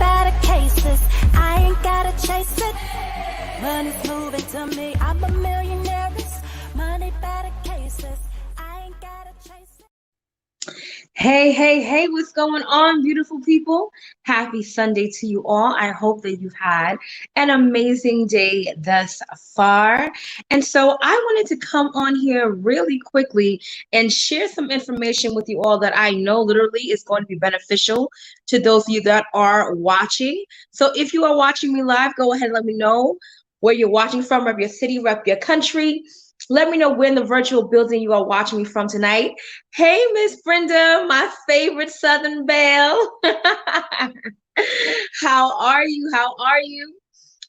better cases. I ain't gotta chase it. Money's moving to me. I'm a millionaire. Money better cases. I ain't gotta chase it. Hey, what's going on, beautiful people? Happy Sunday to you all. I hope that you've had an amazing day thus far. And so I wanted to come on here really quickly and share some information with you all that I know literally is going to be beneficial to those of you that are watching. So if you are watching me live, go ahead and let me know where you're watching from, rep your city, rep your country. Let me know where in the virtual building you are watching me from tonight. Hey, Miss Brenda, my favorite Southern Belle. How are you? How are you?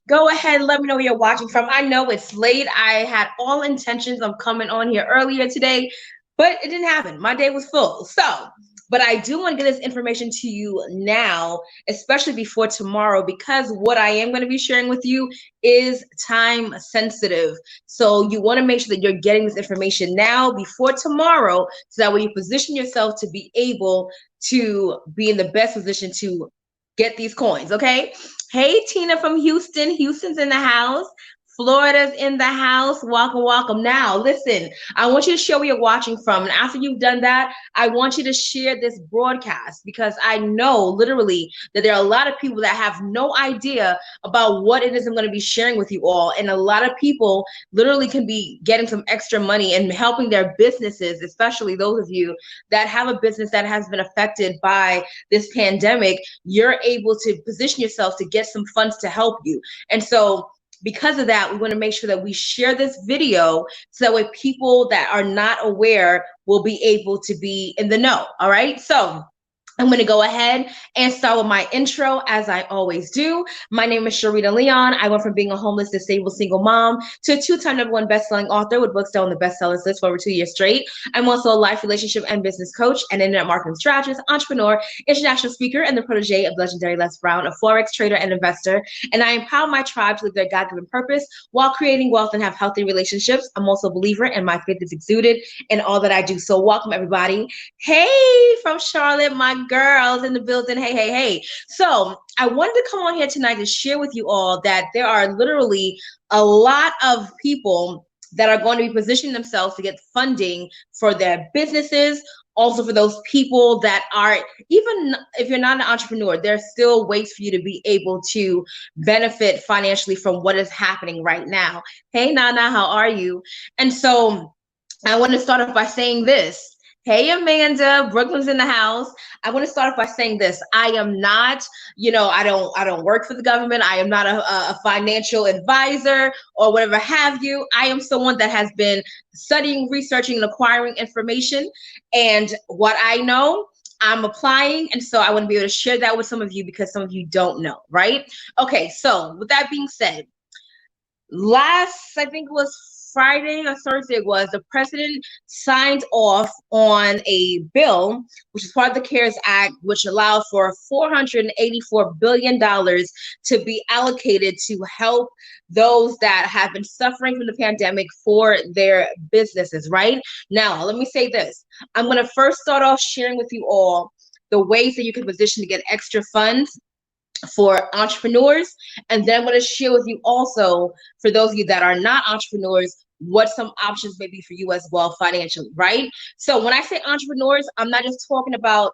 Go ahead and let me know where you're watching from. I know it's late. I had all intentions of coming on here earlier today, but it didn't happen. My day was full. But I do want to get this information to you now, especially before tomorrow, because what I am going to be sharing with you is time sensitive. So you want to make sure that you're getting this information now before tomorrow, so that way you position yourself to be able to be in the best position to get these coins, okay? Hey, Tina from Houston. Houston's in the house. Florida's in the house. Welcome, welcome. Now, listen, I want you to share where you're watching from. And after you've done that, I want you to share this broadcast, because I know literally that there are a lot of people that have no idea about what it is I'm going to be sharing with you all. And a lot of people literally can be getting some extra money and helping their businesses, especially those of you that have a business that has been affected by this pandemic. You're able to position yourself to get some funds to help you. And so because of that, we want to make sure that we share this video so that way people that are not aware will be able to be in the know. All right. So I'm going to go ahead and start with my intro, as I always do. My name is Sharita Leon. I went from being a homeless, disabled, single mom to a two-time #1 best-selling author with books on the bestsellers list for over 2 years straight. I'm also a life, relationship, and business coach, an internet marketing strategist, entrepreneur, international speaker, and the protege of legendary Les Brown, a Forex trader and investor. And I empower my tribe to live their God-given purpose while creating wealth and have healthy relationships. I'm also a believer, and my faith is exuded in all that I do. So welcome, everybody. Hey, from Charlotte, my girls in the building. Hey. So I wanted to come on here tonight to share with you all that there are literally a lot of people that are going to be positioning themselves to get funding for their businesses. Also for those people that are, even if you're not an entrepreneur, there's still ways for you to be able to benefit financially from what is happening right now. Hey, Nana, how are you? And so I want to start off by saying this. Hey, Amanda, Brooklyn's in the house. I want to start off by saying this. I am not, I don't work for the government. I am not a financial advisor or whatever have you. I am someone that has been studying, researching, and acquiring information. And what I know, I'm applying. And so I want to be able to share that with some of you, because some of you don't know, right? Okay, so with that being said, I think it was Friday or Thursday, the president signed off on a bill, which is part of the CARES Act, which allowed for $484 billion to be allocated to help those that have been suffering from the pandemic for their businesses, right? Now, let me say this. I'm going to first start off sharing with you all the ways that you can position to get extra funds for entrepreneurs. And then I'm going to share with you also, for those of you that are not entrepreneurs, what some options may be for you as well financially, right? So when I say entrepreneurs, I'm not just talking about,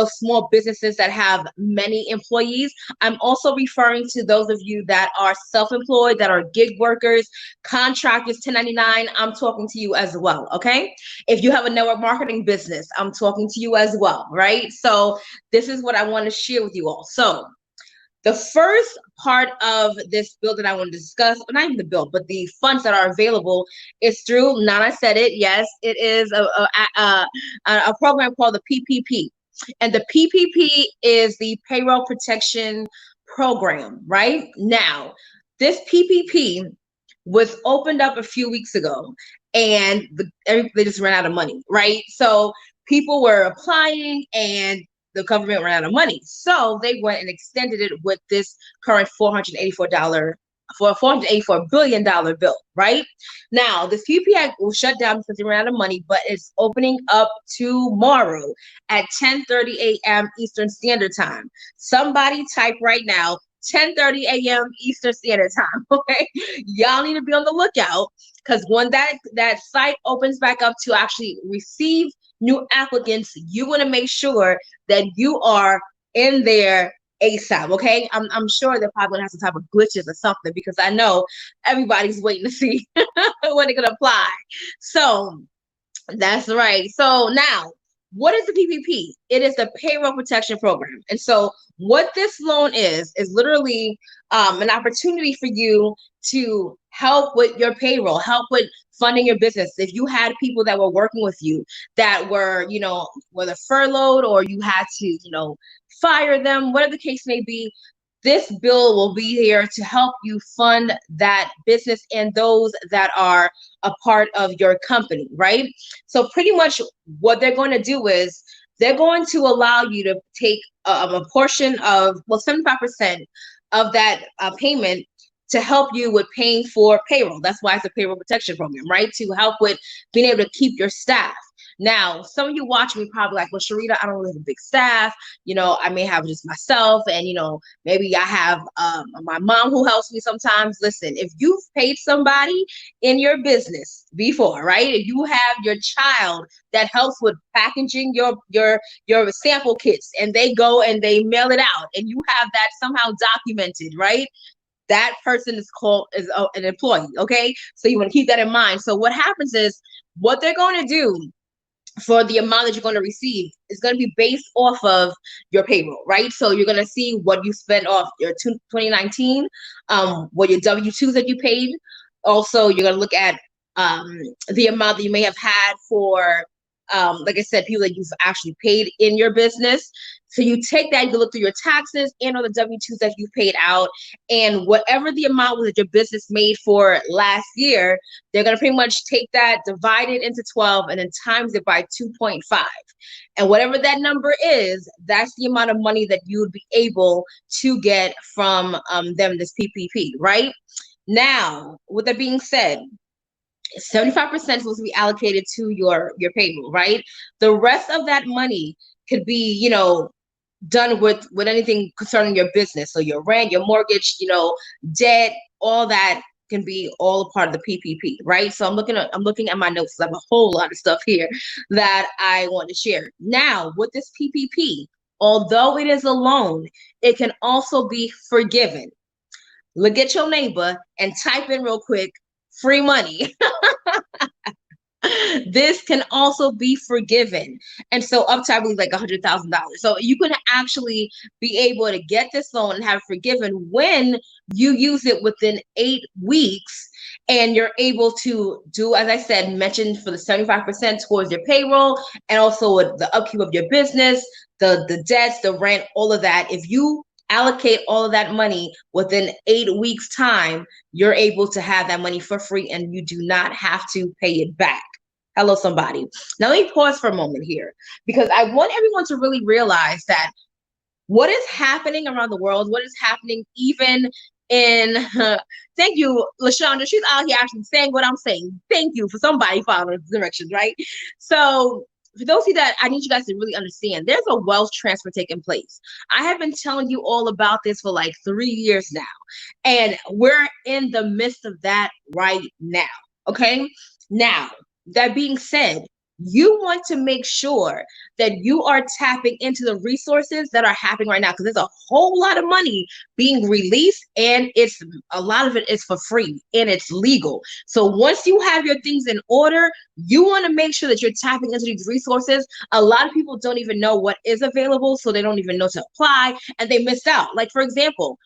small businesses that have many employees. I'm also referring to those of you that are self-employed, that are gig workers, contractors, 1099. I'm talking to you as well, okay? If you have a network marketing business, I'm talking to you as well, right? So this is what I want to share with you all. So the first part of this bill that I want to discuss, not even the bill, but the funds that are available, is through, Nana said it, yes, it is a program called the PPP. And the PPP is the Payroll Protection Program, right? Now, this PPP was opened up a few weeks ago, and they just ran out of money, right? So people were applying, and the government ran out of money. So they went and extended it with this current $484 for a $484 billion bill, right? Now, this PPP will shut down because they ran out of money, but it's opening up tomorrow at 10:30 a.m. Eastern Standard Time. Somebody type right now, 10:30 a.m. Eastern Standard Time, okay? Y'all need to be on the lookout because when that site opens back up to actually receive new applicants, you want to make sure that you are in there ASAP, okay? I'm sure they're probably gonna have some type of glitches or something because I know everybody's waiting to see when they're gonna apply. So that's right. So now, what is the PPP? It is the Payroll Protection Program. And so what this loan is literally an opportunity for you to help with your payroll, help with funding your business. If you had people that were working with you that were, whether furloughed or you had to, fire them, whatever the case may be, this bill will be here to help you fund that business and those that are a part of your company, right? So pretty much what they're going to do is they're going to allow you to take a portion of, 75% of that payment to help you with paying for payroll. That's why it's a payroll protection program, right? To help with being able to keep your staff. Now, some of you watching me probably like, well, Sharita, I don't really have a big staff. I may have just myself and, maybe I have my mom who helps me sometimes. Listen, if you've paid somebody in your business before, right? If you have your child that helps with packaging your sample kits and they go and they mail it out and you have that somehow documented, right? That person is called an employee, okay? So you want to keep that in mind. So what happens is what they're going to do for the amount that you're going to receive is going to be based off of your payroll, right? So you're going to see what you spent off your 2019, what your W-2s that you paid. Also, you're going to look at the amount that you may have had for, like I said, people that you've actually paid in your business. So you take that, you look through your taxes and all the W-2s that you paid out, and whatever the amount was that your business made for last year, they're going to pretty much take that, divide it into 12, and then times it by 2.5. And whatever that number is, that's the amount of money that you would be able to get from them, this PPP, right? Now, with that being said, 75% is supposed to be allocated to your payroll, right? The rest of that money could be, done with anything concerning your business. So your rent, your mortgage, debt, all that can be all a part of the PPP, right? So I'm looking at my notes. I have a whole lot of stuff here that I want to share. Now, with this PPP, although it is a loan, it can also be forgiven. Look at your neighbor and type in real quick, free money. This can also be forgiven. And so up to, I believe, like $100,000. So you could actually be able to get this loan and have it forgiven when you use it within 8 weeks. And you're able to do, as I said, mentioned for the 75% towards your payroll and also with the upkeep of your business, the debts, the rent, all of that. If you allocate all of that money within 8 weeks time, you're able to have that money for free and you do not have to pay it back. Hello, somebody. Now let me pause for a moment here because I want everyone to really realize that what is happening around the world, what is happening even in, thank you, LaShonda. She's out here actually saying what I'm saying. Thank you for somebody following the directions, right? So for those of you that I need you guys to really understand, there's a wealth transfer taking place. I have been telling you all about this for like 3 years now, and we're in the midst of that right now. Okay. Now, that being said, you want to make sure that you are tapping into the resources that are happening right now because there's a whole lot of money being released and a lot of it is for free and it's legal. So once you have your things in order, you want to make sure that you're tapping into these resources. A lot of people don't even know what is available, so they don't even know to apply and they miss out. Like, for example,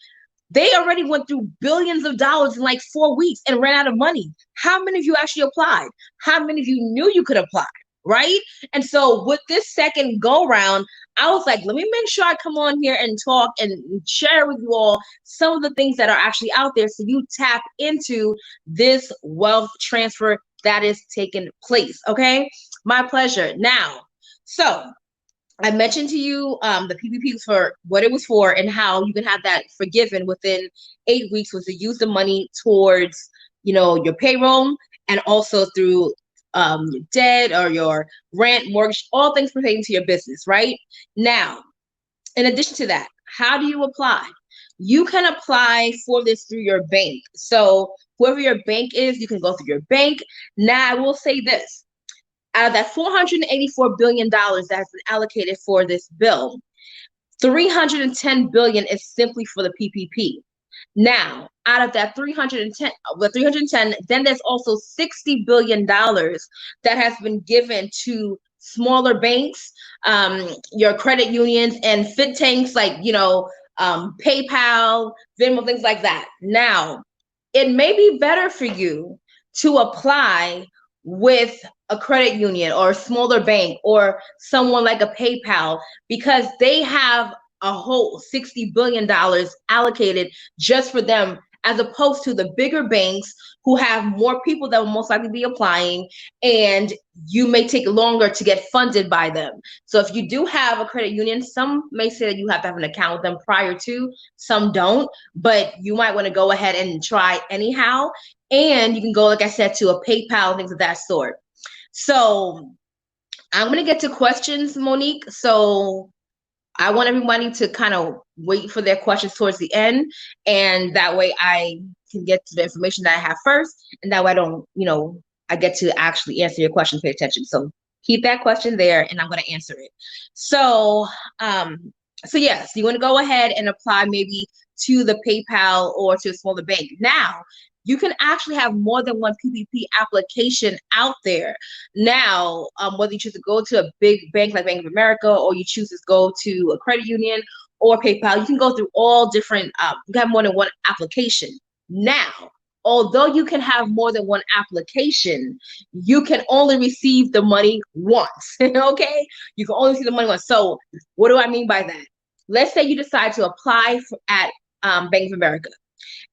they already went through billions of dollars in like 4 weeks and ran out of money. How many of you actually applied? How many of you knew you could apply? Right? And so with this second go round, I was like, let me make sure I come on here and talk and share with you all some of the things that are actually out there so you tap into this wealth transfer that is taking place. Okay? My pleasure. Now, so I mentioned to you the PPP for what it was for and how you can have that forgiven within 8 weeks was to use the money towards, your payroll and also through your debt or your rent, mortgage, all things pertaining to your business, right? Now, in addition to that, how do you apply? You can apply for this through your bank. So whoever your bank is, you can go through your bank. Now, I will say this out of that $484 billion that's been allocated for this bill, 310 billion is simply for the PPP. Now, out of that 310, then there's also $60 billion that has been given to smaller banks, your credit unions, and fit tanks like, PayPal, Venmo, things like that. Now, it may be better for you to apply with a credit union or a smaller bank or someone like a PayPal because they have a whole $60 billion allocated just for them, as opposed to the bigger banks who have more people that will most likely be applying, and you may take longer to get funded by them. So if you do have a credit union, some may say that you have to have an account with them prior to, some don't, but you might want to go ahead and try anyhow. And you can go, like I said, to a PayPal, things of that sort. So I'm going to get to questions, Monique. So I want everybody to kind of wait for their questions towards the end. And that way I can get to the information that I have first. And that way I don't, I get to actually answer your question, pay attention. So keep that question there and I'm going to answer it. So, yes, you want to go ahead and apply maybe to the PayPal or to a smaller bank. Now, you can actually have more than one PPP application out there. Now, whether you choose to go to a big bank like Bank of America or you choose to go to a credit union or PayPal, you can go through all different, you have more than one application. Now, although you can have more than one application, you can only receive the money once, okay? You can only receive the money once. So what do I mean by that? Let's say you decide to apply at Bank of America,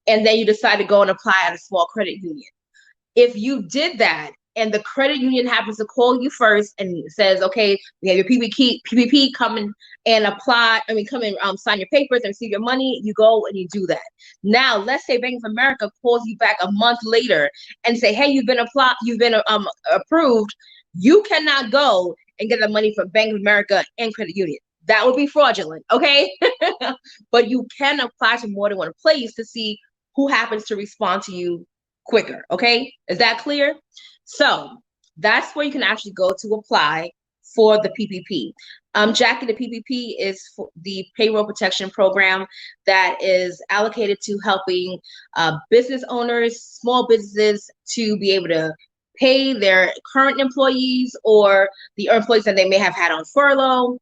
and then you decide to go and apply at a small credit union. If you did that and the credit union happens to call you first and says, okay, we have your PPP, come in and apply, come and sign your papers and receive your money, you go and you do that. Now, let's say Bank of America calls you back a month later and say, hey, you've been approved. You cannot go and get the money from Bank of America and credit union. That would be fraudulent, okay? But you can apply to more than one place to see who happens to respond to you quicker, okay? Is that clear? So that's where you can actually go to apply for the PPP. Jackie, the PPP is for the payroll protection program that is allocated to helping business owners, small businesses to be able to pay their current employees or the employees that they may have had on furlough,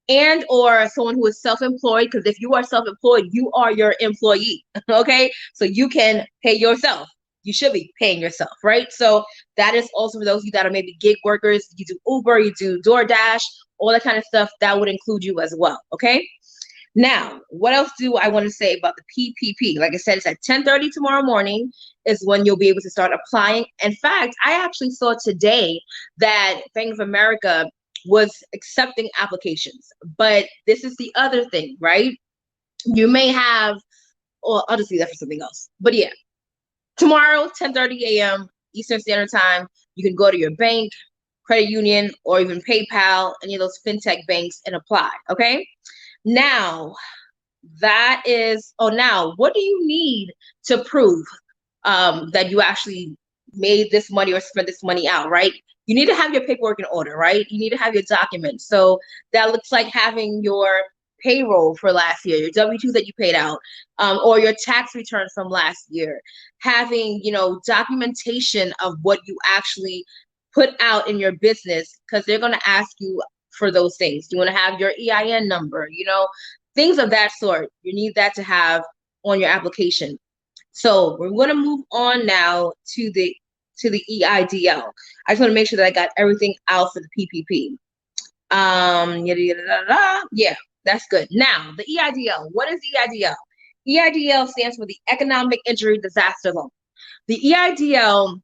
and or someone who is self-employed, because if you are self-employed, you are your employee, okay? So you can pay yourself. You should be paying yourself, right? So that is also for those of you that are maybe gig workers. You do Uber, you do DoorDash, all that kind of stuff. That would include you as well, okay? Now, what else do I want to say about the PPP? Like I said, it's at 10:30 tomorrow morning is when you'll be able to start applying. In fact, I actually saw today that Bank of America was accepting applications. But this is the other thing, right? You may have, well, I'll just leave that for something else. But yeah, tomorrow, 10:30 a.m. Eastern Standard Time, you can go to your bank, credit union, or even PayPal, any of those fintech banks, and apply, okay? Now, now, what do you need to prove that you actually made this money or spent this money out, right? You need to have your paperwork in order, right? You need to have your documents. So that looks like having your payroll for last year, your W-2 that you paid out, or your tax return from last year, having, documentation of what you actually put out in your business, because they're going to ask you for those things. You want to have your EIN number, things of that sort. You need that to have on your application. So we're going to move on now to the EIDL. I just want to make sure that I got everything out for the PPP. Yeah, that's good. Now, the EIDL. What is EIDL? EIDL stands for the Economic Injury Disaster Loan. The EIDL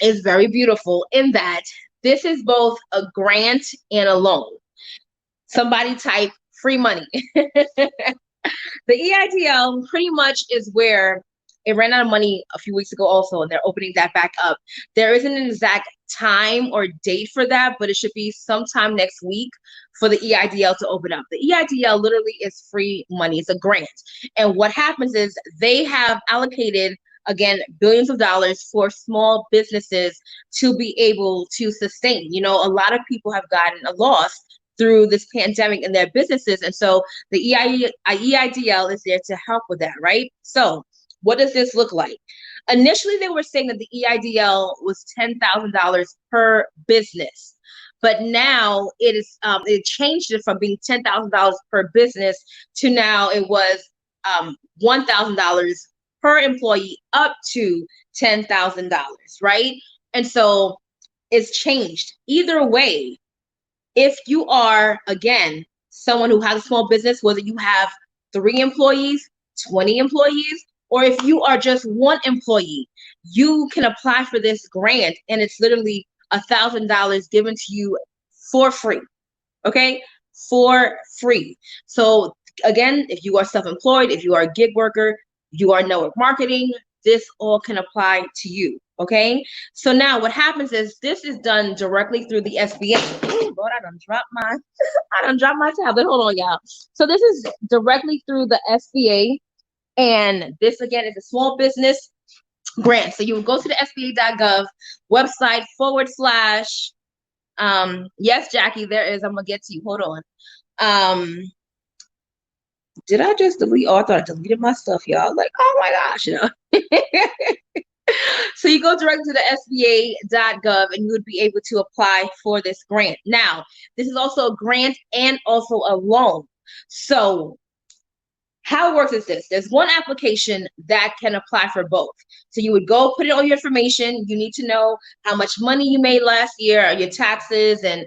is very beautiful in that this is both a grant and a loan. Somebody type free money. The EIDL pretty much is where it ran out of money a few weeks ago also, and they're opening that back up. There isn't an exact time or date for that, but it should be sometime next week for the EIDL to open up. The EIDL literally is free money. It's a grant. And what happens is they have allocated, again, billions of dollars for small businesses to be able to sustain. You know, a lot of people have gotten a loss through this pandemic in their businesses. And so the EIDL is there to help with that, right? So what does this look like? Initially, they were saying that the EIDL was $10,000 per business, but now it changed it from being $10,000 per business to now it was $1,000 per employee up to $10,000, right? And so it's changed. Either way, if you are, again, someone who has a small business, whether you have 3 employees, 20 employees, or if you are just 1 employee, you can apply for this grant, and it's literally $1,000 given to you for free, okay? For free. So again, if you are self-employed, if you are a gig worker, you are network marketing, this all can apply to you, okay? So now what happens is this is done directly through the SBA. Oh, Lord, I done dropped my tablet. Hold on, y'all. So this is directly through the SBA, and this again is a small business grant. So you would go to the SBA.gov website / yes, Jackie, there is. I'm gonna get to you. Hold on. Did I just delete? Oh, I thought I deleted my stuff, y'all. Like, oh my gosh, you know. So you go directly to the SBA.gov and you would be able to apply for this grant. Now, this is also a grant and also a loan. So how it works is this. There's one application that can apply for both. So you would go put in all your information. You need to know how much money you made last year, your taxes, and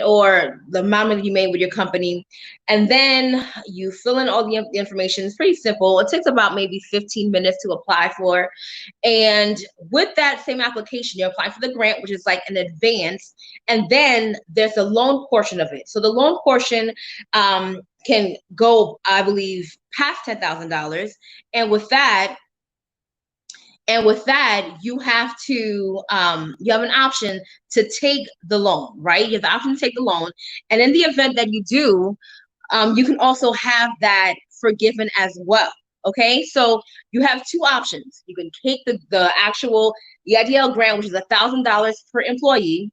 or the amount that you made with your company. And then you fill in all the information. It's pretty simple. It takes about maybe 15 minutes to apply for. And with that same application, you're applying for the grant, which is like an advance. And then there's a loan portion of it. So the loan portion can go, I believe, past $10,000. And with that, you have to, you have an option to take the loan, right? You have the option to take the loan. And in the event that you do, you can also have that forgiven as well. Okay, so you have 2 options. You can take the actual EIDL grant, which is $1,000 per employee,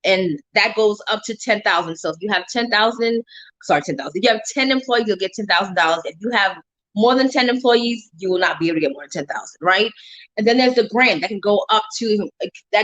and that goes up to 10,000. So if you have 10,000, sorry, 10,000. If you have 10 employees, you'll get $10,000. If you have more than 10 employees, you will not be able to get more than 10,000, right? And then there's the grant that can go up to, I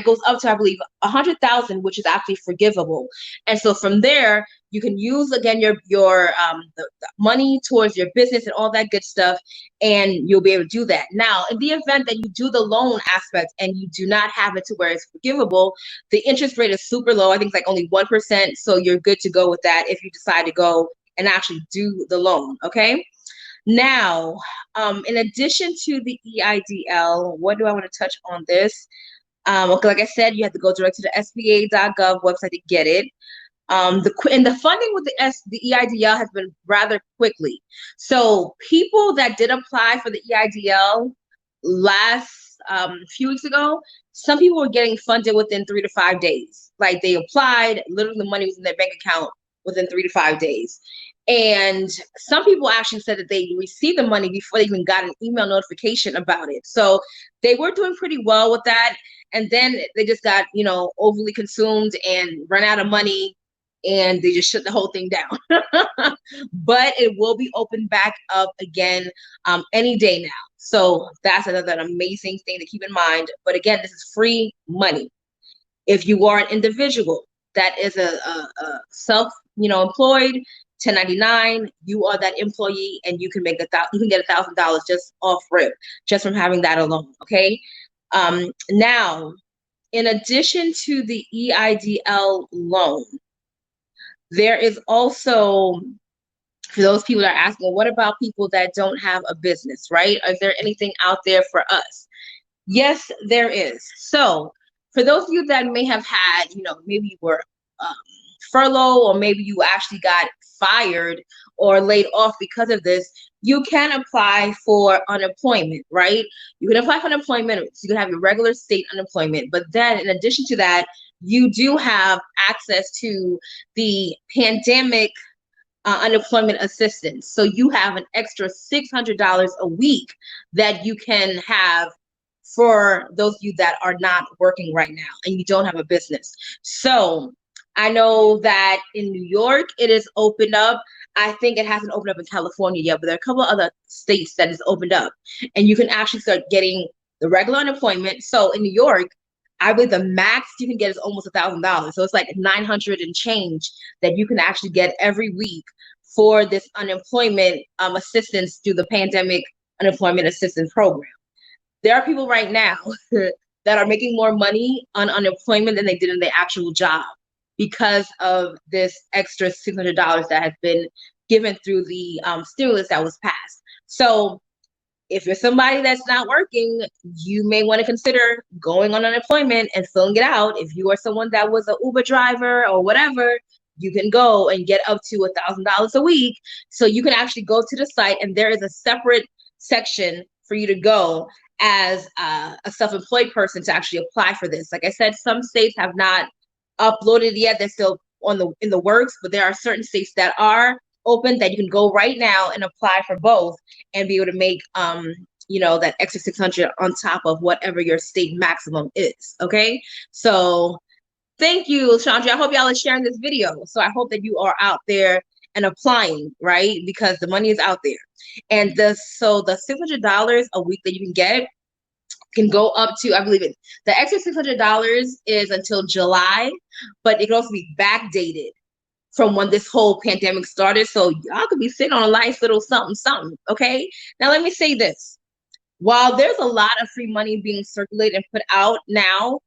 believe, 100,000, which is actually forgivable. And so from there, you can use again your the money towards your business and all that good stuff, and you'll be able to do that. Now, in the event that you do the loan aspect and you do not have it to where it's forgivable, the interest rate is super low. I think it's like only 1%. So you're good to go with that if you decide to go and actually do the loan. Okay. Now, in addition to the EIDL, what do I want to touch on this? Okay, like I said, you have to go direct to the SBA.gov website to get it. The funding with the EIDL has been rather quickly. So people that did apply for the EIDL last few weeks ago, some people were getting funded within 3 to 5 days. Like they applied, literally the money was in their bank account within 3 to 5 days. And some people actually said that they received the money before they even got an email notification about it. So they were doing pretty well with that. And then they just got, overly consumed and ran out of money, and they just shut the whole thing down. But it will be opened back up again any day now. So that's another amazing thing to keep in mind. But again, this is free money. If you are an individual that is a self, employed, 1099, you are that employee, and you can get $1,000 just off rip, just from having that alone. Okay. Now, in addition to the EIDL loan, there is also, for those people that are asking, what about people that don't have a business, right? Is there anything out there for us? Yes, there is. So for those of you that may have had, maybe you were furloughed, or maybe you actually got fired or laid off because of this, you can apply for unemployment, right? You can apply for unemployment. So you can have your regular state unemployment. But then in addition to that, you do have access to the pandemic unemployment assistance. So you have an extra $600 a week that you can have for those of you that are not working right now and you don't have a business. So I know that in New York, it is opened up. I think it hasn't opened up in California yet, but there are a couple of other states that is opened up, and you can actually start getting the regular unemployment. So in New York, I believe the max you can get is almost $1,000. So it's like 900 and change that you can actually get every week for this unemployment assistance through the pandemic unemployment assistance program. There are people right now that are making more money on unemployment than they did in their actual job because of this extra $600 that has been given through the stimulus that was passed. So if you're somebody that's not working, you may want to consider going on unemployment and filling it out. If you are someone that was an Uber driver or whatever, you can go and get up to $1,000 a week. So you can actually go to the site, and there is a separate section for you to go as a self-employed person to actually apply for this. Like I said, some states have not uploaded yet. They're still in the works, but there are certain states that are open that you can go right now and apply for both and be able to make that extra 600 on top of whatever your state maximum is. Okay, so thank you, Chandra. I hope y'all are sharing this video. So I hope that you are out there and applying, right? Because the money is out there. And the $600 a week that you can get can go up to, I believe the extra $600 is until July, but it can also be backdated from when this whole pandemic started. So y'all could be sitting on a nice little something, something, okay? Now let me say this. While there's a lot of free money being circulated and put out now,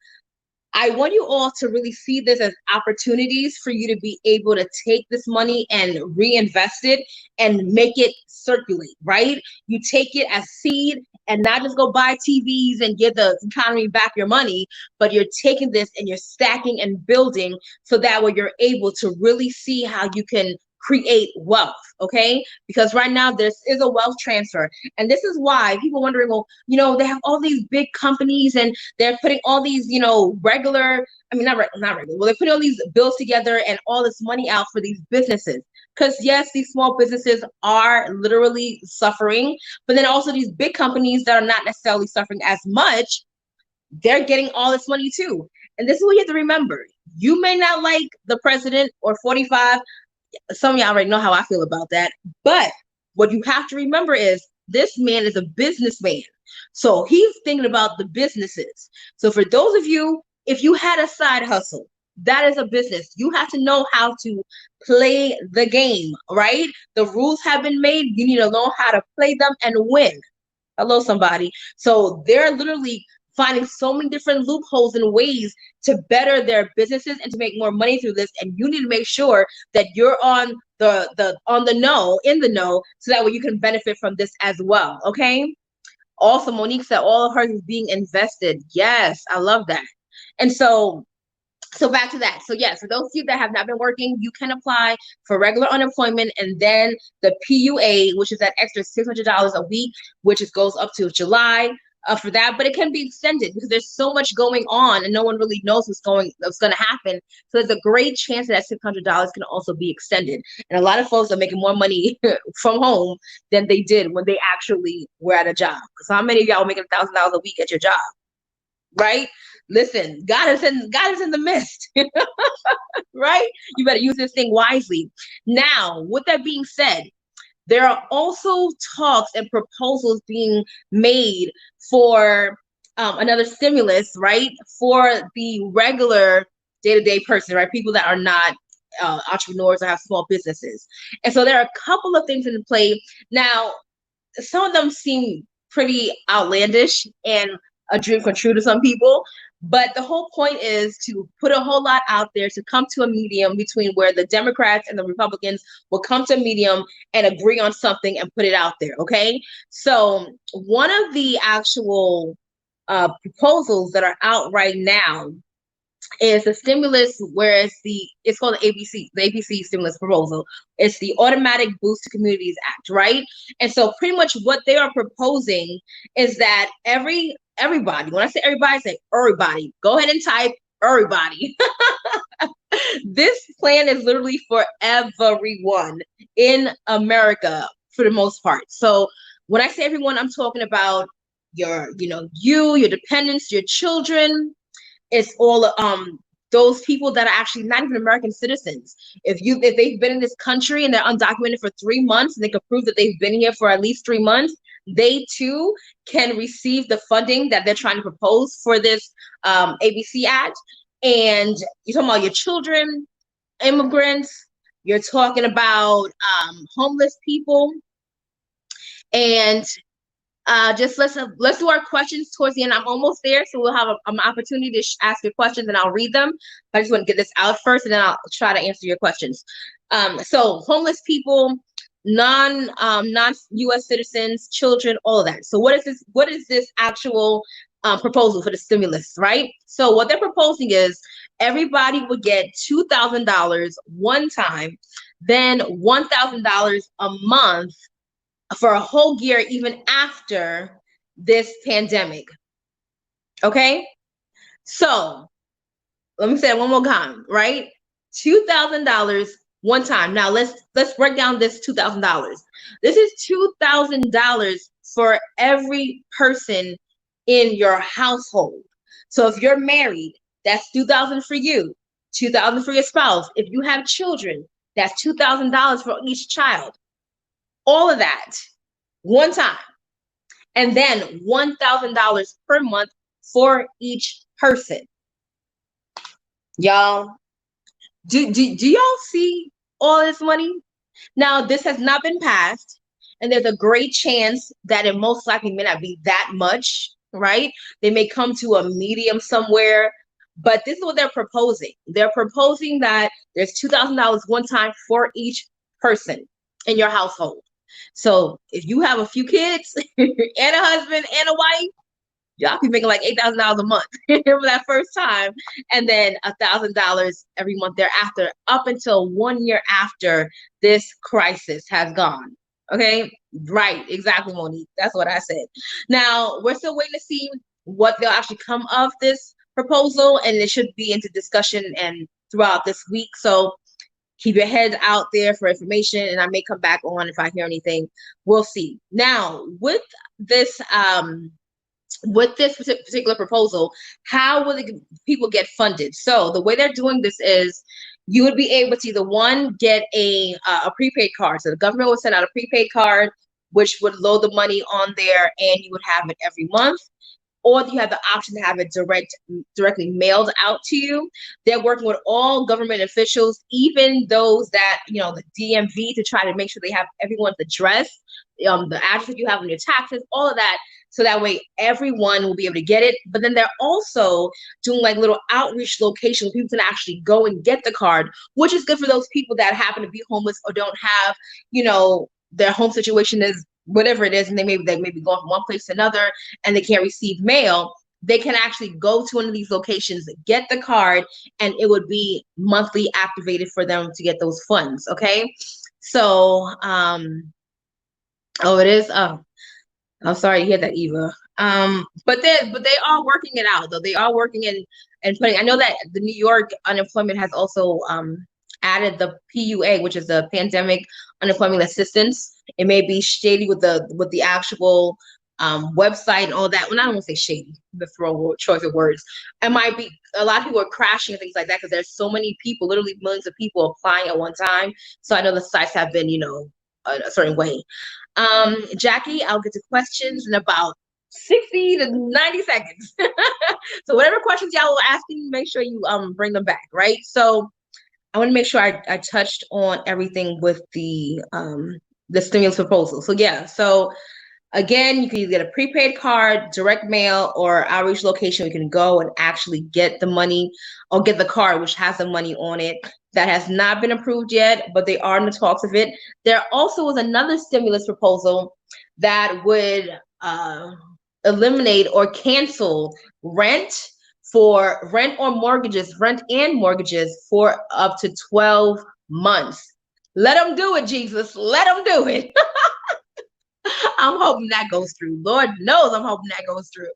I want you all to really see this as opportunities for you to be able to take this money and reinvest it and make it circulate, right? You take it as seed and not just go buy TVs and give the economy back your money, but you're taking this and you're stacking and building so that way you're able to really see how you can create wealth, okay? Because right now this is a wealth transfer. And this is why people wondering, well, they have all these big companies and they're putting all these, not regular, well, they're putting all these bills together and all this money out for these businesses. Because yes, these small businesses are literally suffering, but then also these big companies that are not necessarily suffering as much, they're getting all this money too. And this is what you have to remember. You may not like the president or 45. Some of y'all already know how I feel about that. But what you have to remember is this man is a businessman. So he's thinking about the businesses. So for those of you, if you had a side hustle, that is a business. You have to know how to play the game, right? The rules have been made. You need to know how to play them and win. Hello, somebody. So they're literally finding so many different loopholes and ways to better their businesses and to make more money through this. And you need to make sure that you're in the know, so that way you can benefit from this as well. Okay. Also, Monique said all of hers is being invested. Yes, I love that. And so back to that. So yes, for those of you that have not been working, you can apply for regular unemployment, and then the PUA, which is that extra $600 a week, which goes up to July for that. But it can be extended because there's so much going on and no one really knows what's going to happen. So there's a great chance that $600 can also be extended. And a lot of folks are making more money from home than they did when they actually were at a job. Because how many of y'all are making $1,000 a week at your job, right? Listen, God is in the midst, right? You better use this thing wisely. Now, with that being said, there are also talks and proposals being made for another stimulus, right? For the regular day-to-day person, right? People that are not entrepreneurs or have small businesses. And so there are a couple of things in play. Now, some of them seem pretty outlandish and a dream come true to some people. But the whole point is to put a whole lot out there to come to a medium between where the Democrats and the Republicans will come to a medium and agree on something and put it out there. Okay. So one of the actual proposals that are out right now is the stimulus where it's called the ABC stimulus proposal. It's the Automatic Boost to Communities Act, right? And so pretty much what they are proposing is that everybody, when I say everybody, I say everybody. Go ahead and type everybody. This plan is literally for everyone in America for the most part. So when I say everyone, I'm talking about your dependents, your children. It's all those people that are actually not even American citizens. If they've been in this country and they're undocumented for 3 months and they can prove that they've been here for at least 3 months, they too can receive the funding that they're trying to propose for this ABC Act. And you're talking about your children, immigrants, you're talking about homeless people, and just let's do our questions towards the end. I'm almost there, so we'll have an opportunity to ask your questions, and I'll read them. I just want to get this out first, and then I'll try to answer your questions. So homeless people, non U.S. citizens, children, all of that. So what is this actual proposal for the stimulus, right? So what they're proposing is everybody would get $2,000 one time, then $1,000 a month for a whole year, even after this pandemic. Okay, so let me say it one more time, right? $2,000 one time. Now let's break down this $2,000. This is $2,000 for every person in your household. So if you're married, that's $2,000 for you, $2,000 for your spouse. If you have children, that's $2,000 for each child. All of that one time, and then $1,000 per month for each person. Y'all, do y'all see all this money? Now, this has not been passed, and there's a great chance that it most likely may not be that much, right? They may come to a medium somewhere, but this is what they're proposing. They're proposing that there's $2,000 one time for each person in your household. So if you have a few kids and a husband and a wife, y'all be making like $8,000 a month for that first time, and then $1,000 every month thereafter, up until 1 year after this crisis has gone. Okay, right, exactly, Monique. That's what I said. Now we're still waiting to see what they'll actually come of this proposal, and it should be into discussion and throughout this week. So keep your head out there for information, and I may come back on if I hear anything. We'll see. Now, with this particular proposal, how will people get funded? So the way they're doing this is you would be able to either one, get a prepaid card. So the government would send out a prepaid card, which would load the money on there, and you would have it every month. Or you have the option to have it directly mailed out to you. They're working with all government officials, even those that, the DMV, to try to make sure they have everyone's address, the address that you have on your taxes, all of that. So that way everyone will be able to get it. But then they're also doing like little outreach locations where people can actually go and get the card, which is good for those people that happen to be homeless or don't have, their home situation is whatever it is, and they may be going from one place to another and they can't receive mail. They can actually go to one of these locations, get the card, and it would be monthly activated for them to get those funds. Okay, so it is. Oh, I'm sorry to hear that, Eva. But they are working it out, though. They are working and putting. I know that the New York unemployment has also added the PUA, which is the Pandemic Unemployment Assistance. It may be shady with the actual website and all that. Well, I don't want to say shady, the choice of words. It might be a lot of people are crashing and things like that because there's so many people, literally millions of people applying at one time. So I know the sites have been, a certain way. Jackie, I'll get to questions in about 60 to 90 seconds. So whatever questions y'all are asking, make sure you bring them back, right? So I want to make sure I touched on everything with the stimulus proposal. So yeah, so again, you can either get a prepaid card, direct mail, or outreach location. You can go and actually get the money or get the card, which has the money on it. That has not been approved yet, but they are in the talks of it. There also was another stimulus proposal that would eliminate or cancel rent for rent and mortgages for up to 12 months. Let them do it, Jesus. Let them do it. I'm hoping that goes through. Lord knows I'm hoping that goes through.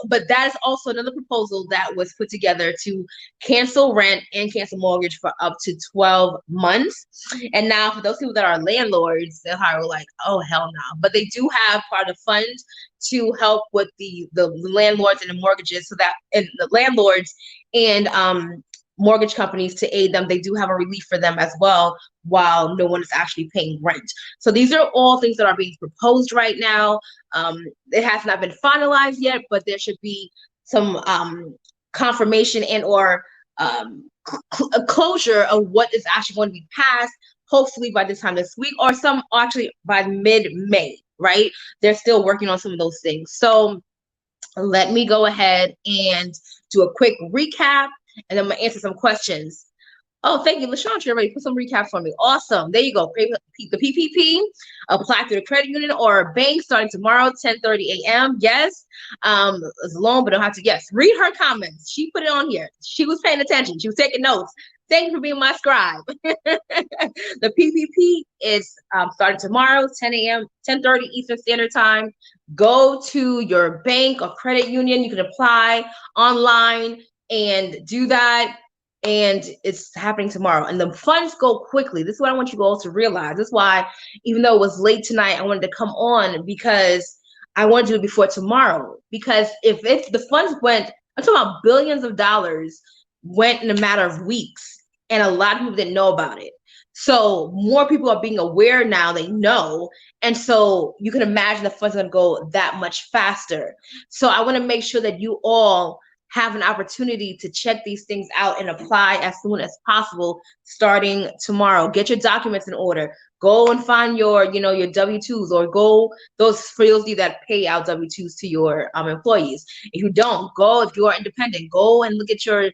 But that is also another proposal that was put together to cancel rent and cancel mortgage for up to 12 months. And now for those people that are landlords, they're like, oh, hell no. But they do have part of the fund to help with the landlords and the mortgages, so that, and the landlords and mortgage companies, to aid them. They do have a relief for them as well, while no one is actually paying rent. So these are all things that are being proposed right now. It has not been finalized yet, but there should be some confirmation and or a closure of what is actually going to be passed, hopefully by this time this week, or some actually by mid-May, right? They're still working on some of those things. So let me go ahead and do a quick recap, and then I'm gonna answer some questions. Oh, thank you, LaShawn. You already put some recaps for me. Awesome. There you go. The PPP, apply through the credit union or bank starting tomorrow, 10:30 a.m. Yes. It's a loan, but don't have to. Yes. Read her comments. She put it on here. She was paying attention. She was taking notes. Thank you for being my scribe. The PPP is starting tomorrow, 10 a.m., 10:30 Eastern Standard Time. Go to your bank or credit union. You can apply online and do that. And it's happening tomorrow. And the funds go quickly. This is what I want you all to realize. This is why, even though it was late tonight, I wanted to come on, because I want to do it before tomorrow. Because if the funds went, I'm talking about billions of dollars went in a matter of weeks, and a lot of people didn't know about it. So more people are being aware now, they know. And so you can imagine the funds are going to go that much faster. So I want to make sure that you all have an opportunity to check these things out and apply as soon as possible, starting tomorrow. Get your documents in order. Go and find your W-2s, or go those for those of you that pay out W-2s to your employees. If you don't, if you are independent, go and look at your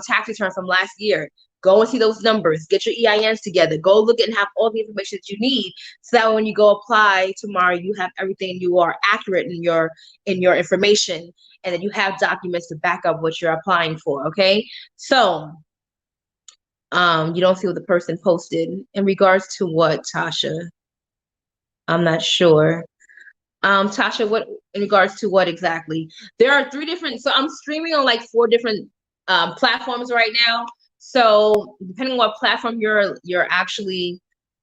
tax return from last year. Go and see those numbers. Get your EINs together. Go look and have all the information that you need, so that when you go apply tomorrow, you have everything. You are accurate in your information, and then you have documents to back up what you're applying for. Okay, so you don't see what the person posted in regards to what, Tasha? I'm not sure. Tasha, what in regards to what exactly? There are 3 different. So I'm streaming on like 4 different platforms right now. So depending on what platform you're actually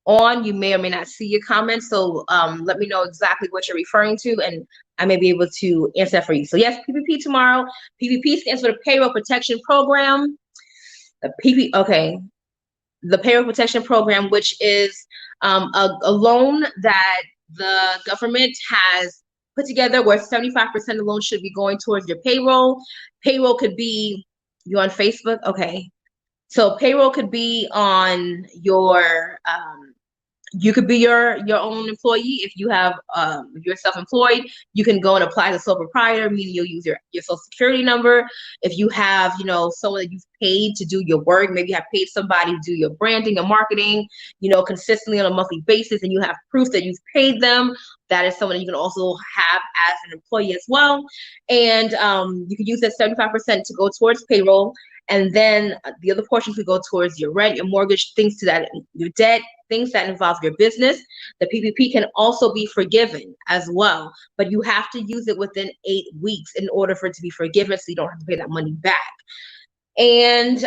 on, you may or may not see your comments. So let me know exactly what you're referring to, and I may be able to answer that for you. So yes, PPP tomorrow. PPP stands for the Payroll Protection Program. The Payroll Protection Program, which is a loan that the government has put together, where 75% of the loan should be going towards your payroll. Payroll could be, you on Facebook? Okay. So payroll could be on your you could be your own employee. If you have if you're self-employed, you can go and apply as a sole proprietor, meaning you'll use your social security number. If you have someone that you've paid to do your work, maybe you have paid somebody to do your branding and marketing consistently on a monthly basis, and you have proof that you've paid them, that is someone that you can also have as an employee as well. And you can use that 75% to go towards payroll. And then the other portion could go towards your rent, your mortgage, things to that, your debt, things that involve your business. The PPP can also be forgiven as well, but you have to use it within 8 weeks in order for it to be forgiven, so you don't have to pay that money back. And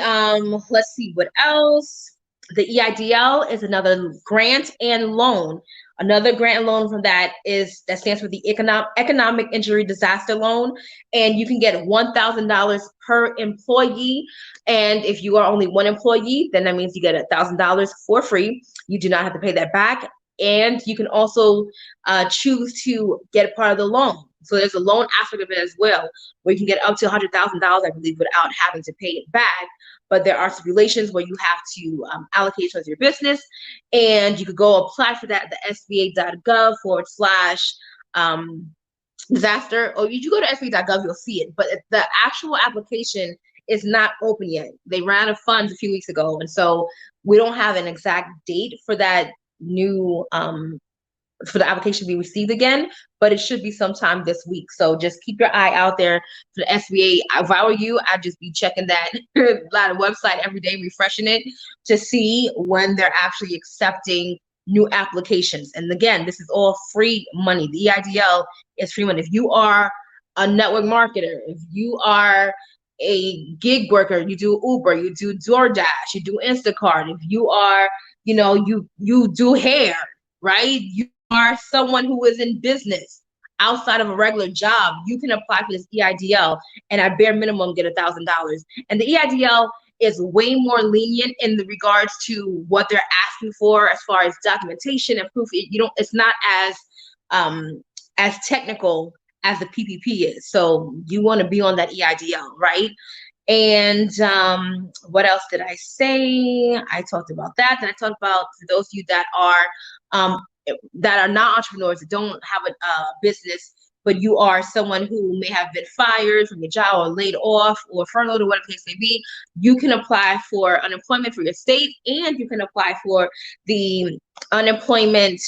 let's see what else. The EIDL is another grant and loan. Another grant and loan from that stands for the Economic Injury Disaster Loan, and you can get $1,000 per employee. And if you are only one employee, then that means you get $1,000 for free. You do not have to pay that back, and you can also choose to get part of the loan. So there's a loan aspect of it as well, where you can get up to $100,000, I believe, without having to pay it back. But there are stipulations where you have to allocate towards your business, and you could go apply for that at the sba.gov/disaster, or you go to sba.gov, you'll see it. But the actual application is not open yet. They ran out of funds a few weeks ago, and so we don't have an exact date for that new for the application to be received again, but it should be sometime this week. So just keep your eye out there for the SBA. If I were you, I'd just be checking that website every day, refreshing it to see when they're actually accepting new applications. And again, this is all free money. The EIDL is free money. If you are a network marketer, if you are a gig worker, you do Uber, you do DoorDash, you do Instacart, if you are, you do hair, right? You are someone who is in business outside of a regular job, you can apply for this EIDL and at bare minimum get $1,000. And the EIDL is way more lenient in the regards to what they're asking for as far as documentation and proof. It's not as technical as the PPP is. So you want to be on that EIDL, right? And what else did I say? I talked about that. Then I talked about for those of you that are not entrepreneurs, that don't have a business, but you are someone who may have been fired from your job or laid off or furloughed or whatever the case may be, you can apply for unemployment for your state, and you can apply for the unemployment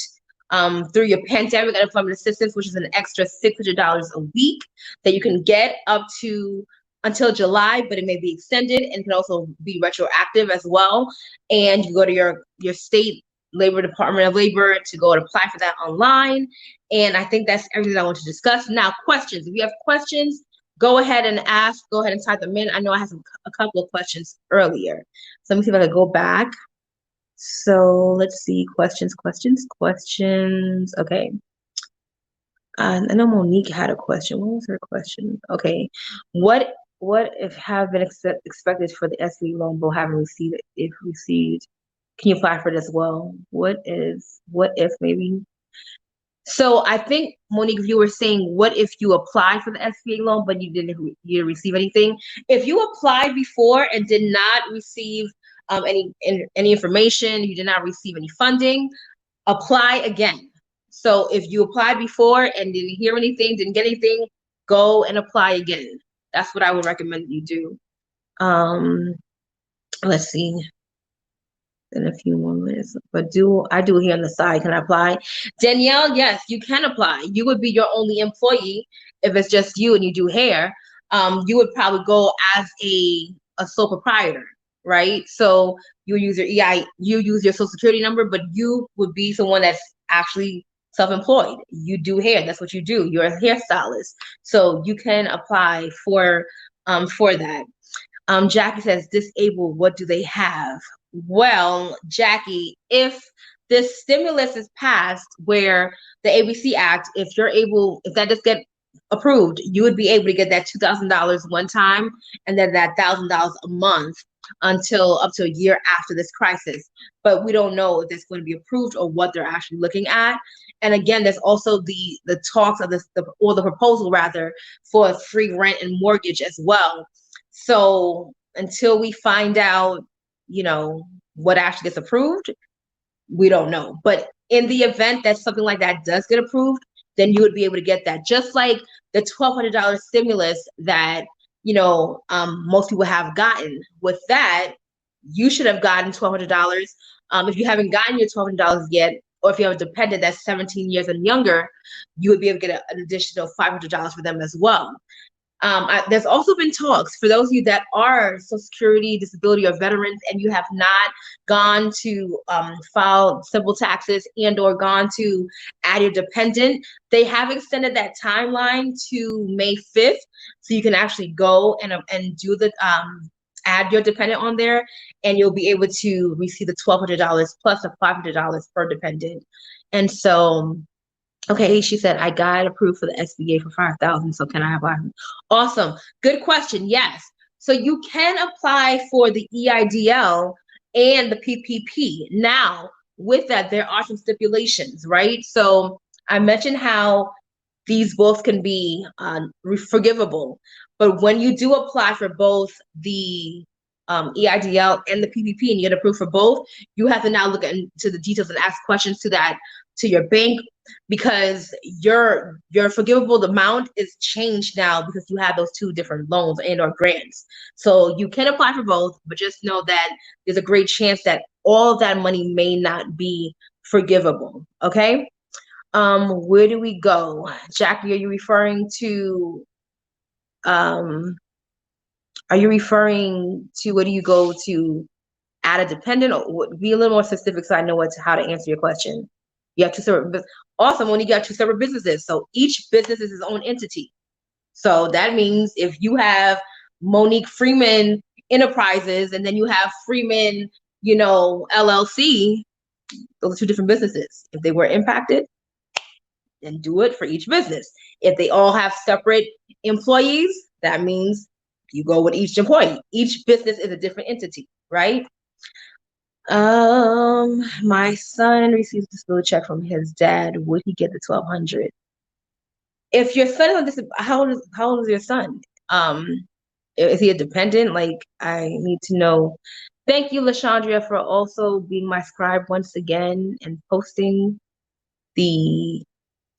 through your pandemic unemployment assistance, which is an extra $600 a week that you can get up to until July, but it may be extended and can also be retroactive as well. And you go to your state labor Department of Labor to go and apply for that online. And I think that's everything I want to discuss. Now, questions. If you have questions, go ahead and ask. Go ahead and type them in. I know I had a couple of questions earlier. So let me see if I can go back. So let's see. Questions. Okay. I know Monique had a question. What was her question? Okay. What if have been expected for the SBA loan but haven't received it? If received, can you apply for it as well? What if maybe? So I think, Monique, if you were saying, what if you applied for the SBA loan but you didn't receive anything? If you applied before and did not receive any information, you did not receive any funding, apply again. So if you applied before and didn't hear anything, didn't get anything, go and apply again. That's what I would recommend you do. Let's see. In a few more minutes, but I do here on the side. Can I apply? Danielle, yes, you can apply. You would be your only employee if it's just you and you do hair. You would probably go as a sole proprietor, right? So you use your you use your social security number, but you would be someone that's actually self-employed. You do hair. That's what you do. You're a hairstylist, so you can apply for that. Jackie says, disabled, what do they have? Well, Jackie, if this stimulus is passed where the ABC Act, if that does get approved, you would be able to get that $2,000 one time and then that $1,000 a month up to a year after this crisis. But we don't know if it's going to be approved or what they're actually looking at. And again, there's also the talks of the proposal rather for free rent and mortgage as well. So until we find out, what actually gets approved, we don't know. But in the event that something like that does get approved, then you would be able to get that. Just like the $1,200 stimulus that, most people have gotten. With that, you should have gotten $1,200. If you haven't gotten your $1,200 yet, or if you have a dependent that's 17 years and younger, you would be able to get an additional $500 for them as well. There's also been talks for those of you that are Social Security, disability, or veterans, and you have not gone to file simple taxes and or gone to add your dependent. They have extended that timeline to May 5th, so you can actually go and do the add your dependent on there, and you'll be able to receive the $1,200 plus the $500 per dependent. And so. Okay, she said, I got approved for the SBA for $5,000, so can I apply? Awesome. Good question. Yes. So you can apply for the EIDL and the PPP. Now, with that, there are some stipulations, right? So I mentioned how these both can be forgivable. But when you do apply for both the EIDL and the PPP and you get approved for both, you have to now look into the details and ask questions to your bank, because your forgivable amount is changed now because you have those two different loans and or grants. So you can apply for both, but just know that there's a great chance that all of that money may not be forgivable. Okay. Where do we go? Jackie, um are you referring to where do you go to add a dependent, or be a little more specific so I know how to answer your question? You have two separate awesome when you got two separate businesses. So each business is its own entity. So that means if you have Monique Freeman Enterprises and then you have Freeman, LLC, those are two different businesses. If they were impacted, then do it for each business. If they all have separate employees, that means you go with each employee. Each business is a different entity, right? My son receives a disability check from his dad. Would he get the 1,200? If your son is on disability, how old is your son? Is he a dependent? Like, I need to know. Thank you, LaShandria, for also being my scribe once again and posting the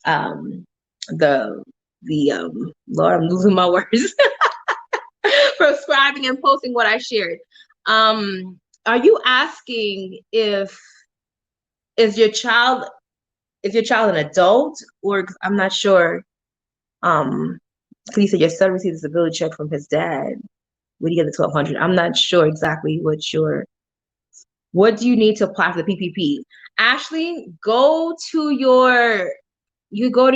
um Lord, I'm losing my words. For scribing and posting what I shared. Are you asking is your child an adult, or I'm not sure. Because you said your son received a disability check from his dad. Would he get the 1,200? I'm not sure exactly what do you need to apply for the PPP. Ashley, you go to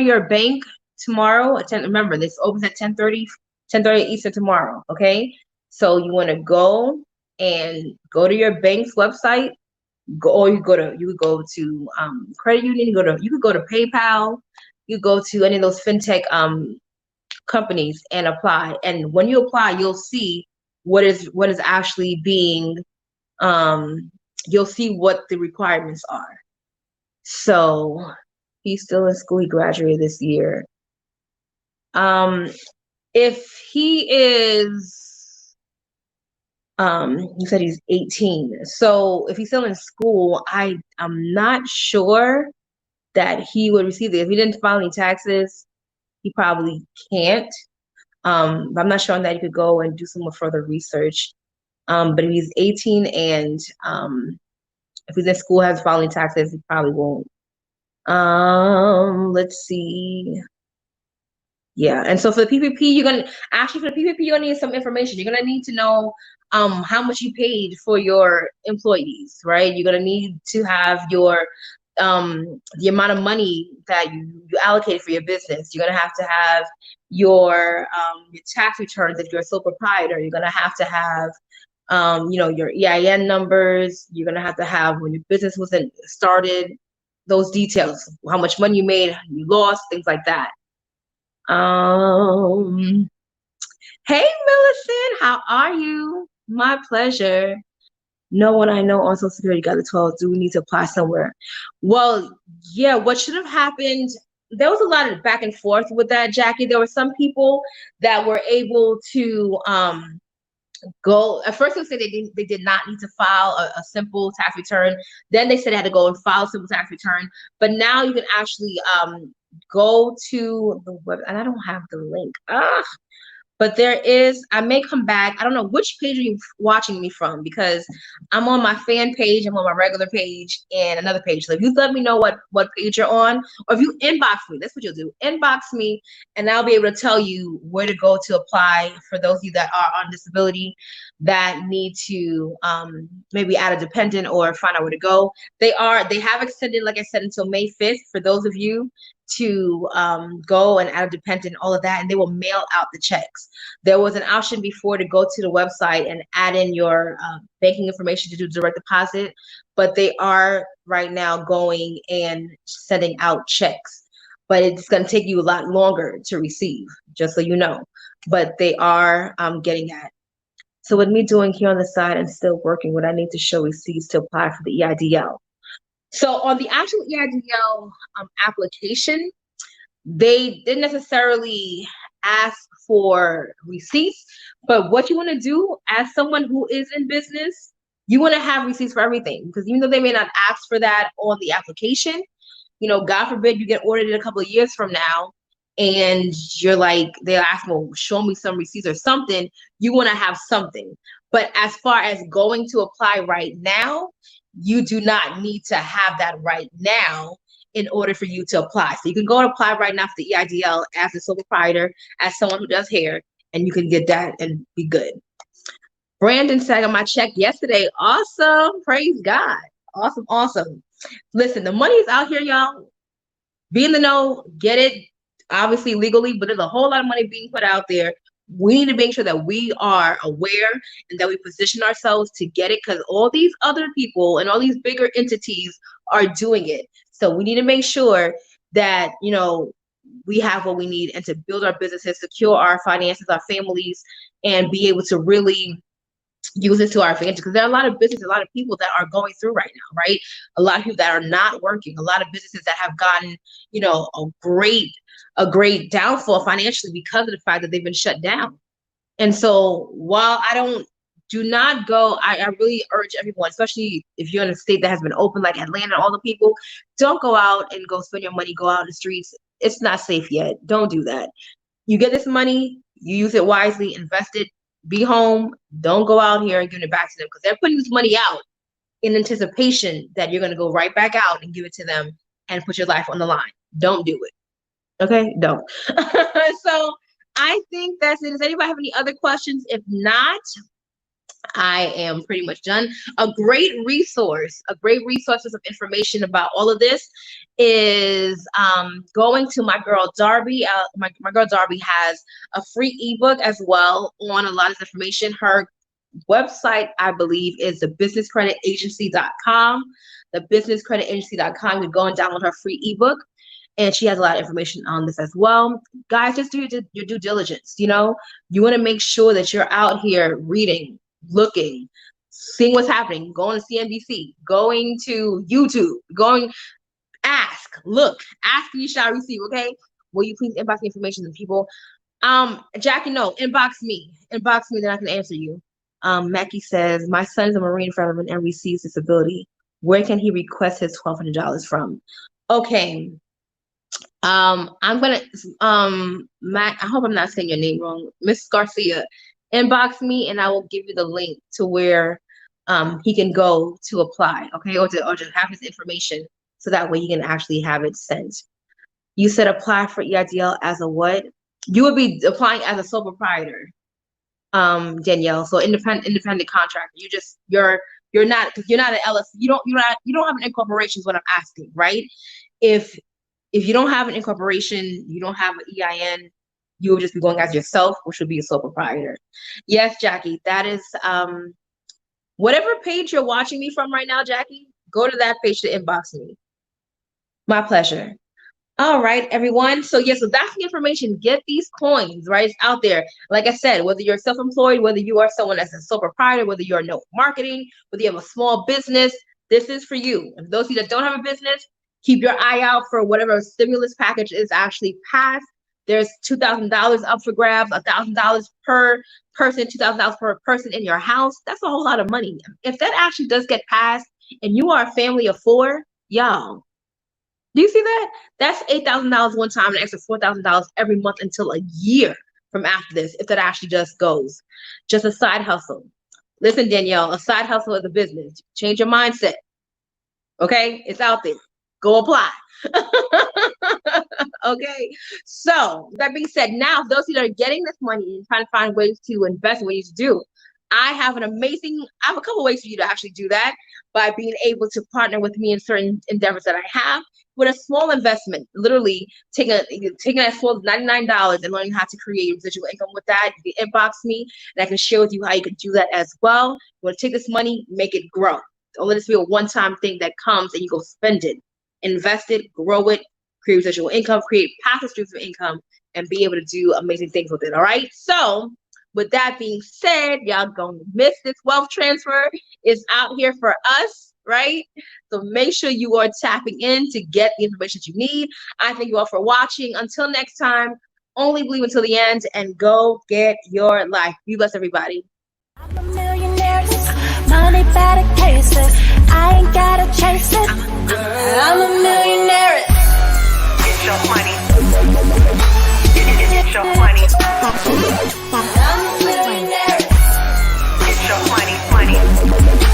your bank tomorrow at 10. Remember, this opens at 10:30 Eastern tomorrow. Okay, so you want to go to your bank's website. You could go to credit union. You could go to PayPal. You go to any of those fintech companies and apply. And when you apply, you'll see what is actually being you'll see what the requirements are. So he's still in school. He graduated this year. If he is, you said he's 18. So if he's still in school, I'm not sure that he would receive it. If he didn't file any taxes, he probably can't. But I'm not sure on that. You could go and do some more further research. But if he's 18 and if he's in school, has filing taxes, he probably won't. Let's see. Yeah, and so for the PPP, you're gonna need some information. You're gonna need to know how much you paid for your employees, right? You're gonna need to have your the amount of money that you allocated for your business. You're gonna have to have your tax returns if you're a sole proprietor. You're gonna have to have your EIN numbers. You're gonna have to have when your business wasn't started, those details, how much money you made, you lost, things like that. Hey Millicent, how are you? My pleasure. No one I know on Social Security got the 12. Do we need to apply somewhere? Well, yeah, what should have happened, there was a lot of back and forth with that, Jackie. There were some people that were able to go. At first they said they did not need to file a simple tax return. Then they said they had to go and file a simple tax return. But now you can actually go to the web, and I don't have the link. But there is, I may come back. I don't know which page are you watching me from, because I'm on my fan page, I'm on my regular page, and another page. So if you let me know what page you're on, or if you inbox me, that's what you'll do. Inbox me, and I'll be able to tell you where to go to apply for those of you that are on disability that need to maybe add a dependent or find out where to go. They have extended, like I said, until May 5th for those of you to go and add a dependent, all of that, and they will mail out the checks. There was an option before to go to the website and add in your banking information to do direct deposit, but they are right now going and sending out checks. But it's going to take you a lot longer to receive, just so you know. But they are getting that. So with me doing here on the side and still working, what I need to show receipts to apply for the EIDL. So on the actual EIDL application, they didn't necessarily ask for receipts, but what you want to do as someone who is in business, you want to have receipts for everything, because even though they may not ask for that on the application, God forbid you get audited a couple of years from now and you're like, they'll ask, well, show me some receipts or something. You want to have something. But as far as going to apply right now, you do not need to have that right now. in order for you to apply. So you can go and apply right now for the EIDL as a sole proprietor, as someone who does hair, and you can get that and be good. Brandon said I got my check yesterday. Awesome. Praise God. Awesome. Awesome. Listen, the money is out here, y'all. Be in the know, get it, obviously legally, but there's a whole lot of money being put out there. We need to make sure that we are aware and that we position ourselves to get it, because all these other people and all these bigger entities are doing it. So we need to make sure that, you know, we have what we need and to build our businesses, secure our finances, our families, and be able to really use this to our advantage, because there are a lot of businesses, a lot of people that are going through right now, right? A lot of people that are not working, a lot of businesses that have gotten, you know, a great downfall financially because of the fact that they've been shut down. And so while do not go, I really urge everyone, especially if you're in a state that has been open like Atlanta, all the people, don't go out and go spend your money, go out in the streets. It's not safe yet. Don't do that. You get this money, you use it wisely, invest it, be home. Don't go out here and give it back to them, because they're putting this money out in anticipation that you're going to go right back out and give it to them and put your life on the line. Don't do it. Okay? Don't. So I think that's it. Does anybody have any other questions? If not, I am pretty much done. A great resource of information about all of this is going to my girl Darby. My girl Darby has a free ebook as well on a lot of information. Her website, I believe, is the businesscreditagency.com. The businesscreditagency.com. You can go and download her free ebook. And she has a lot of information on this as well. Guys, just do your due diligence. You know, you want to make sure that you're out here reading, looking, seeing what's happening, going to CNBC, going to YouTube, ask, look, ask and you shall receive. Okay, will you please inbox me information to people? Jackie, no, inbox me, then I can answer you. Mackie says, my son is a Marine fireman and receives disability. Where can he request his $1,200 from? Okay. I'm gonna Matt, I hope I'm not saying your name wrong. Miss Garcia, inbox me and I will give you the link to where he can go to apply, okay, or to have his information, so that way he can actually have it sent. You said apply for EIDL as a what? You would be applying as a sole proprietor, Danielle. So independent contractor. You're not an LLC. You don't have an incorporation is what I'm asking, right? If you don't have an incorporation, you don't have an EIN, you will just be going as yourself, which would be a sole proprietor. Yes, Jackie, that is whatever page you're watching me from right now, Jackie, go to that page to inbox me. My pleasure. All right, everyone. So yeah, so that's the information. Get these coins, right? It's out there. Like I said, whether you're self-employed, whether you are someone that's a sole proprietor, whether you're no marketing, whether you have a small business, this is for you. And for those of you that don't have a business, keep your eye out for whatever stimulus package is actually passed. There's $2,000 up for grabs, $1,000 per person, $2,000 per person in your house. That's a whole lot of money. If that actually does get passed and you are a family of 4, y'all, do you see that? That's $8,000 one time and an extra $4,000 every month until a year from after this, if that actually just goes. Just a side hustle. Listen, Danielle, a side hustle is a business. Change your mindset. Okay? It's out there. Go apply. Okay. So that being said, now those who are getting this money and trying to find ways to invest, what you to do, I have a couple ways for you to actually do that by being able to partner with me in certain endeavors that I have with a small investment, literally taking as small as $99 and learning how to create residual income with that. You can inbox me and I can share with you how you can do that as well. You want to take this money, make it grow. Don't let this be a one-time thing that comes and you go spend it. Invest it, grow it, create residual income, create passive streams of income, and be able to do amazing things with it. All right. So with that being said, y'all gonna miss this wealth transfer. It's out here for us, right? So make sure you are tapping in to get the information that you need. I thank you all for watching. Until next time, only believe until the end and go get your life. Be blessed, everybody. I'm a millionaire, money better cases. I ain't gotta chase it. I'm a millionaire.